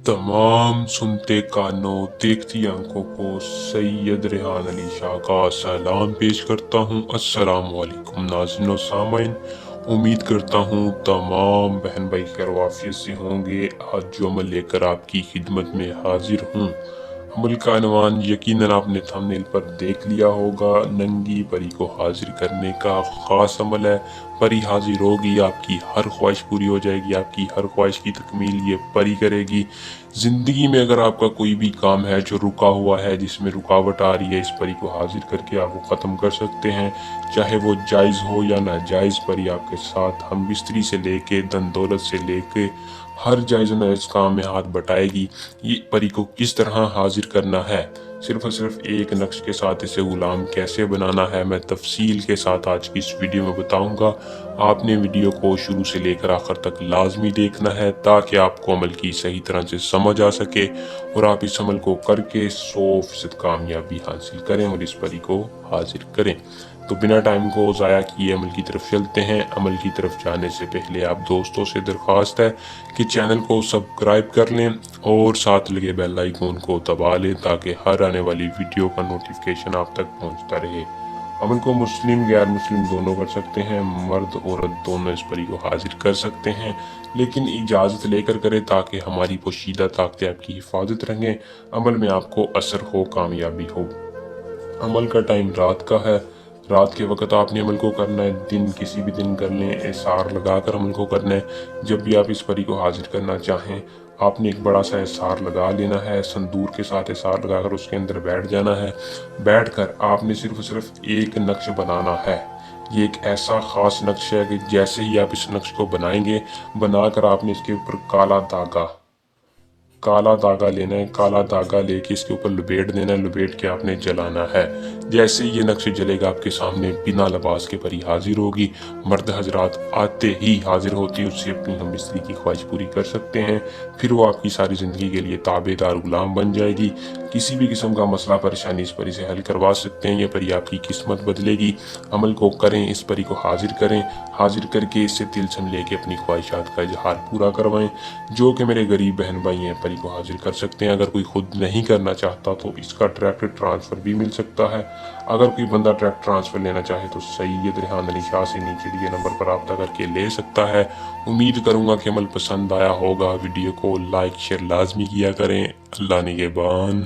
तमाम सुनते कानों देखती आंखों को सैयद रेहान अली शाह का सलाम पेश करता हूँ। अस्सलाम वालेकुम नाज़रीन व सामाइन। उम्मीद करता हूँ तमाम बहन भाई खैर वाफियत से होंगे। आज जो अमल लेकर आपकी खिदमत में हाजिर हूँ, अमल का अनवान यकीनन आपने थंबनेल पर देख लिया होगा। नंगी परी को हाजिर करने का ख़ास अमल है। परी हाजिर होगी, आपकी हर ख्वाहिश पूरी हो जाएगी, आपकी हर ख्वाहिश की तकमील ये परी करेगी। ज़िंदगी में अगर आपका कोई भी काम है जो रुका हुआ है, जिसमें रुकावट आ रही है, इस परी को हाजिर करके आप वो ख़त्म कर सकते हैं। चाहे वो जायज़ हो या नाजायज़, परी आपके साथ हम बिस्तरी से लेके धन दौलत से लेके हर जायज़ नाजायज़ काम में हाथ बटाएगी। ये परी को किस तरह हाजिर करना है, सिर्फ और सिर्फ एक नक्श के साथ इसे गुलाम कैसे बनाना है, मैं तफसील के साथ आज की इस वीडियो में बताऊंगा। आपने वीडियो को शुरू से लेकर आखिर तक लाजमी देखना है ताकि आपको अमल की सही तरह से समझ आ सके और आप इस अमल को करके 100% कामयाबी हासिल करें और इस परी को हाजिर करें। तो बिना टाइम को ज़ाया किए अमल की तरफ चलते हैं। अमल की तरफ जाने से पहले आप दोस्तों से दरख्वास्त है कि चैनल को सब्सक्राइब कर लें और साथ लगे बेल आइकन को दबा लें ताकि हर आने वाली वीडियो का नोटिफिकेशन आप तक पहुंचता रहे। अमल को मुस्लिम गैर मुस्लिम दोनों कर सकते हैं, मर्द औरत दोनों इस परी को हाजिर कर सकते हैं, लेकिन इजाज़त लेकर करें ताकि हमारी पोशीदा ताकतें आपकी हिफाजत रहें, अमल में आपको असर हो, कामयाबी हो। अमल का टाइम रात का है। रात के वक्त आपने अमल को करना है। दिन किसी भी दिन कर लें, एसार लगा कर अमल को करना है। जब भी आप इस परी को हाजिर करना चाहें, आपने एक बड़ा सा एसार लगा लेना है। संदूर के साथ एसार लगाकर उसके अंदर बैठ जाना है। बैठ कर आपने सिर्फ और सिर्फ एक नक्श बनाना है। ये एक ऐसा ख़ास नक्श है कि जैसे ही आप इस नक्श को बनाएंगे, बनाकर आपने इसके ऊपर काला धागा लेना है। काला धागा लेके इसके ऊपर लपेट देना है। लपेट के आपने जलाना है। जैसे ये नक्श जलेगा, आपके सामने बिना लिबास के परी हाजिर होगी। मर्द हजरात आते ही हाजिर होती, उससे अपनी हम स्त्री की ख्वाहिश पूरी कर सकते हैं। फिर वो आपकी सारी ज़िंदगी के लिए ताबेदार गुलाम बन जाएगी। किसी भी किस्म का मसला परेशानी इस परी से हल करवा सकते हैं। ये परी आपकी किस्मत बदलेगी। अमल को करें, इस परी को हाजिर करें। हाजिर करके इससे तिलस्म लेके अपनी ख्वाहिशात का इजहार पूरा करवाएं। जो कि मेरे गरीब बहन भाई हैं, परी को हाजिर कर सकते हैं। अगर कोई खुद नहीं करना चाहता तो इसका डायरेक्ट ट्रांसफ़र भी मिल सकता है। अगर कोई बंदा डायरेक्ट ट्रांसफ़र लेना चाहे तो सैयद रेहान अली शाह से नीचे दिए नंबर पर रब्ता करके ले सकता है। उम्मीद करूँगा कि अमल पसंद आया होगा। वीडियो को लाइक शेयर लाजमी किया करें। अल्लाह निगहबान।